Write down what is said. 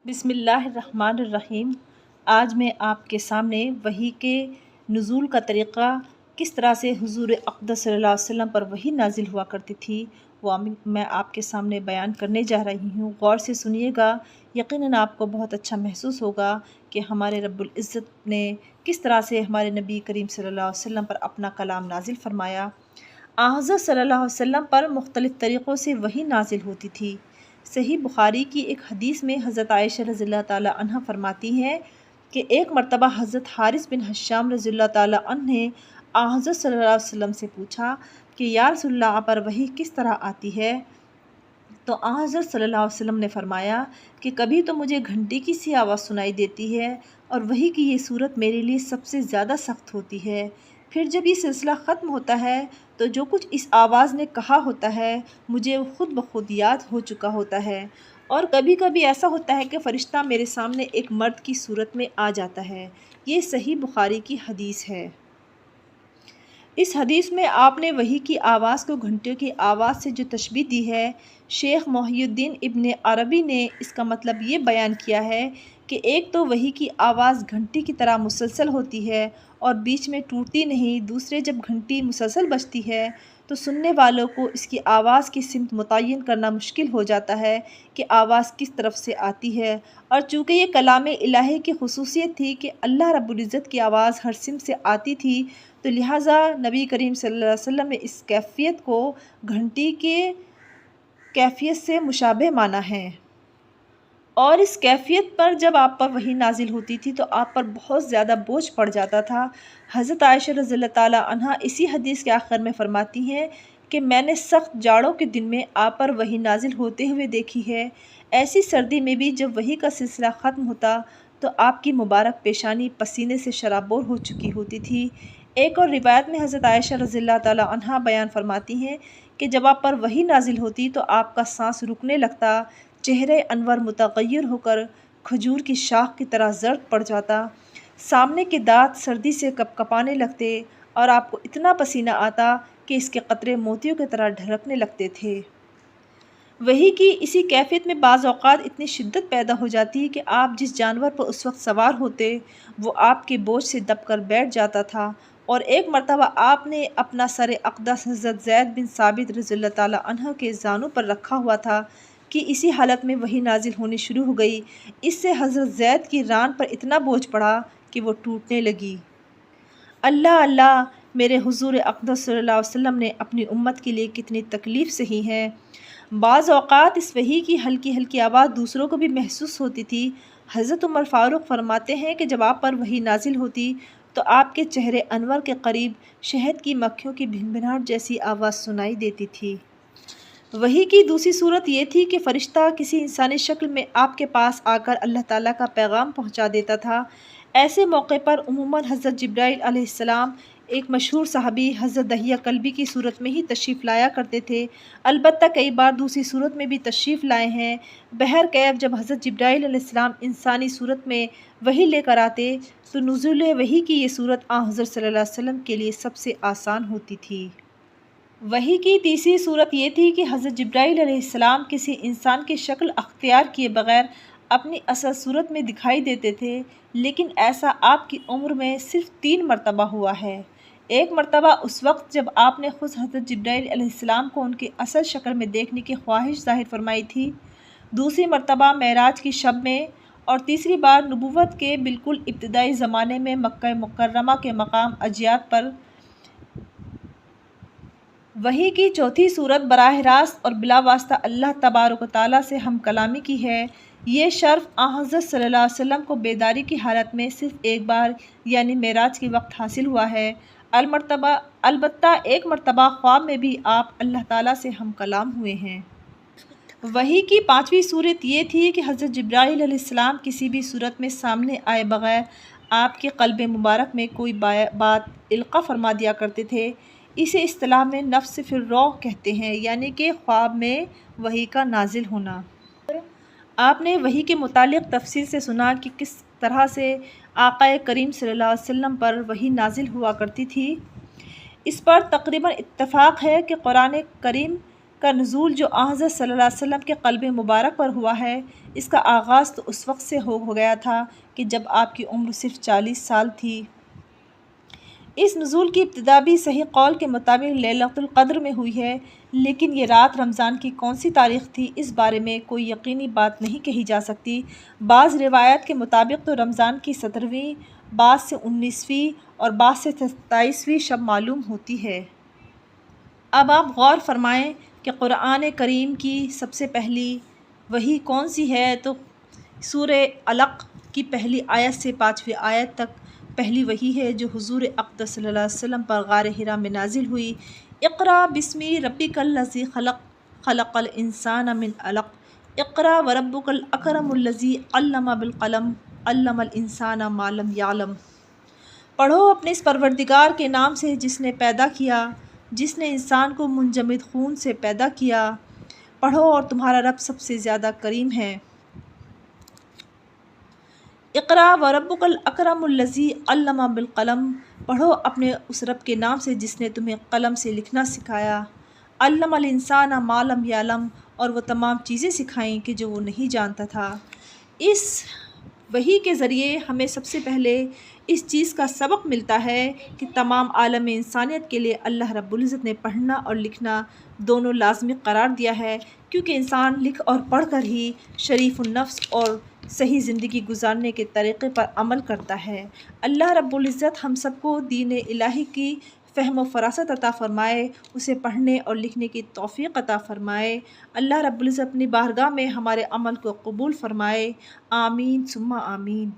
بسم اللہ الرحمن الرحیم۔ آج میں آپ کے سامنے وحی کے نزول کا طریقہ، کس طرح سے حضور اقدس صلی اللہ علیہ وسلم پر وحی نازل ہوا کرتی تھی، وہ میں آپ کے سامنے بیان کرنے جا رہی ہوں۔ غور سے سنیے گا، یقیناً آپ کو بہت اچھا محسوس ہوگا کہ ہمارے رب العزت نے کس طرح سے ہمارے نبی کریم صلی اللہ علیہ وسلم پر اپنا کلام نازل فرمایا۔ حضرت صلی اللہ علیہ وسلم پر مختلف طریقوں سے وحی نازل ہوتی تھی۔ صحیح بخاری کی ایک حدیث میں حضرت عائشہ رضی اللہ تعالیٰ عنہ فرماتی ہیں کہ ایک مرتبہ حضرت حارث بن حشام رضی اللہ تعالیٰ عنہ نے حضرت صلی اللہ علیہ وسلم سے پوچھا کہ یا رسول اللہ، آپ پر وحی کس طرح آتی ہے؟ تو حضرت صلی اللہ علیہ وسلم نے فرمایا کہ کبھی تو مجھے گھنٹی کی سی آواز سنائی دیتی ہے اور وحی کی یہ صورت میرے لیے سب سے زیادہ سخت ہوتی ہے۔ پھر جب یہ سلسلہ ختم ہوتا ہے تو جو کچھ اس آواز نے کہا ہوتا ہے مجھے خود بخود یاد ہو چکا ہوتا ہے، اور کبھی کبھی ایسا ہوتا ہے کہ فرشتہ میرے سامنے ایک مرد کی صورت میں آ جاتا ہے۔ یہ صحیح بخاری کی حدیث ہے۔ اس حدیث میں آپ نے وحی کی آواز کو گھنٹیوں کی آواز سے جو تشبیہ دی ہے، شیخ محی الدین ابن عربی نے اس کا مطلب یہ بیان کیا ہے کہ ایک تو وحی کی آواز گھنٹی کی طرح مسلسل ہوتی ہے اور بیچ میں ٹوٹتی نہیں، دوسرے جب گھنٹی مسلسل بجتی ہے تو سننے والوں کو اس کی آواز کی سمت متعین کرنا مشکل ہو جاتا ہے کہ آواز کس طرف سے آتی ہے، اور چونکہ یہ کلام الہی کی خصوصیت تھی کہ اللہ رب العزت کی آواز ہر سمت سے آتی تھی، تو لہٰذا نبی کریم صلی اللہ علیہ وسلم نے اس کیفیت کو گھنٹی کے کیفیت سے مشابہ مانا ہے۔ اور اس کیفیت پر جب آپ پر وحی نازل ہوتی تھی تو آپ پر بہت زیادہ بوجھ پڑ جاتا تھا۔ حضرت عائشہ رضی اللہ تعالیٰ عنہ اسی حدیث کے آخر میں فرماتی ہیں کہ میں نے سخت جاڑوں کے دن میں آپ پر وحی نازل ہوتے ہوئے دیکھی ہے۔ ایسی سردی میں بھی جب وحی کا سلسلہ ختم ہوتا تو آپ کی مبارک پیشانی پسینے سے شرابور ہو چکی ہوتی تھی۔ ایک اور روایت میں حضرت عائشہ رضی اللہ تعالیٰ عنہ بیان فرماتی ہیں کہ جب آپ پر وحی نازل ہوتی تو آپ کا سانس رکنے لگتا، چہرے انور متغیر ہو کر کھجور کی شاخ کی طرح زرد پڑ جاتا، سامنے کے دانت سردی سے کپکپانے لگتے اور آپ کو اتنا پسینہ آتا کہ اس کے قطرے موتیوں کی طرح ڈھلکنے لگتے تھے۔ وحی کی اسی کیفیت میں بعض اوقات اتنی شدت پیدا ہو جاتی کہ آپ جس جانور پر اس وقت سوار ہوتے وہ آپ کے بوجھ سے دب کر بیٹھ جاتا تھا، اور ایک مرتبہ آپ نے اپنا سر اقدس حضرت زید بن ثابت رضی اللہ تعالیٰ عنہ کے زانوں پر رکھا ہوا تھا کہ اسی حالت میں وحی نازل ہونی شروع ہو گئی۔ اس سے حضرت زید کی ران پر اتنا بوجھ پڑا کہ وہ ٹوٹنے لگی۔ اللہ اللہ، میرے حضور اقدس صلی اللہ علیہ وسلم نے اپنی امت کے لیے کتنی تکلیف سہی ہے۔ بعض اوقات اس وحی کی ہلکی ہلکی آواز دوسروں کو بھی محسوس ہوتی تھی۔ حضرت عمر فاروق فرماتے ہیں کہ جب آپ پر وحی نازل ہوتی تو آپ کے چہرے انور کے قریب شہد کی مکھیوں کی بھنبھناہٹ جیسی آواز سنائی دیتی تھی۔ وحی کی دوسری صورت یہ تھی کہ فرشتہ کسی انسانی شکل میں آپ کے پاس آ کر اللہ تعالیٰ کا پیغام پہنچا دیتا تھا۔ ایسے موقع پر عموماً حضرت جبرائیل علیہ السلام ایک مشہور صحابی حضرت دحیہ کلبی کی صورت میں ہی تشریف لایا کرتے تھے، البتہ کئی بار دوسری صورت میں بھی تشریف لائے ہیں۔ بہرکیف جب حضرت جبرائیل علیہ السلام انسانی صورت میں وحی لے کر آتے تو نزول وحی کی یہ صورت حضرت صلی اللہ علیہ وسلم کے لیے سب سے آسان ہوتی تھی۔ وحی کی تیسری صورت یہ تھی کہ حضرت جبرائیل علیہ السلام کسی انسان کی شکل اختیار کیے بغیر اپنی اصل صورت میں دکھائی دیتے تھے، لیکن ایسا آپ کی عمر میں صرف 3 مرتبہ ہوا ہے۔ ایک مرتبہ اس وقت جب آپ نے خود حضرت جبرائیل علیہ السلام کو ان کی اصل شکل میں دیکھنے کی خواہش ظاہر فرمائی تھی، دوسری مرتبہ معراج کی شب میں، اور تیسری بار نبوت کے بالکل ابتدائی زمانے میں مکہ مکرمہ کے مقام عجیات پر۔ وحی کی چوتھی صورت براہ راست اور بلا واسطہ اللہ تبارک و تعالیٰ سے ہم کلامی کی ہے۔ یہ شرف حضرت صلی اللہ علیہ وسلم کو بیداری کی حالت میں صرف ایک بار یعنی معراج کے وقت حاصل ہوا ہے۔ البتہ ایک مرتبہ خواب میں بھی آپ اللہ تعالیٰ سے ہم کلام ہوئے ہیں۔ وحی کی پانچویں صورت یہ تھی کہ حضرت جبرائیل علیہ السلام کسی بھی صورت میں سامنے آئے بغیر آپ کے قلب مبارک میں کوئی بات القاء فرما دیا کرتے تھے۔ اسے اصطلاح میں نفس فی الروح کہتے ہیں، یعنی کہ خواب میں وحی کا نازل ہونا۔ آپ نے وحی کے متعلق تفصیل سے سنا کہ کس طرح سے آقا کریم صلی اللہ علیہ وسلم پر وحی نازل ہوا کرتی تھی۔ اس پر تقریباً اتفاق ہے کہ قرآن کریم کا نزول جو حضرت صلی اللہ علیہ وسلم کے قلب مبارک پر ہوا ہے، اس کا آغاز تو اس وقت سے ہو گیا تھا کہ جب آپ کی عمر صرف 40 سال تھی۔ اس نزول کی ابتدا بھی صحیح قول کے مطابق لیلۃ القدر میں ہوئی ہے، لیکن یہ رات رمضان کی کون سی تاریخ تھی اس بارے میں کوئی یقینی بات نہیں کہی جا سکتی۔ بعض روایات کے مطابق تو رمضان کی 17ویں، بعض سے 19ویں اور بعض سے 27ویں شب معلوم ہوتی ہے۔ اب آپ غور فرمائیں کہ قرآن کریم کی سب سے پہلی وحی کون سی ہے، تو سورہ علق کی پہلی آیت سے 5ویں آیت تک پہلی وحی ہے جو حضور اقدس صلی اللہ علیہ وسلم پر غار حرا میں نازل ہوئی۔ اقرأ بسم ربک الذی خلق، خلق الانسان من علق، اقرأ وربک الاکرم الذی علم بالقلم، علم الانسان ما لم یعلم۔ پڑھو اپنے اس پروردگار کے نام سے جس نے پیدا کیا، جس نے انسان کو منجمد خون سے پیدا کیا۔ پڑھو اور تمہارا رب سب سے زیادہ کریم ہے۔ اقرأ وربک الاکرم الذی علم بالقلم، پڑھو اپنے اس رب کے نام سے جس نے تمہیں قلم سے لکھنا سکھایا۔ علم الانسان ما لم یعلم، اور وہ تمام چیزیں سکھائیں کہ جو وہ نہیں جانتا تھا۔ اس وحی کے ذریعے ہمیں سب سے پہلے اس چیز کا سبق ملتا ہے کہ تمام عالم انسانیت کے لیے اللہ رب العزت نے پڑھنا اور لکھنا دونوں لازمی قرار دیا ہے، کیونکہ انسان لکھ اور پڑھ کر ہی شریف النفس اور صحیح زندگی گزارنے کے طریقے پر عمل کرتا ہے۔ اللہ رب العزت ہم سب کو دین الہی کی فہم و فراست عطا فرمائے، اسے پڑھنے اور لکھنے کی توفیق عطا فرمائے۔ اللہ رب العزت اپنی بارگاہ میں ہمارے عمل کو قبول فرمائے۔ آمین ثم آمین۔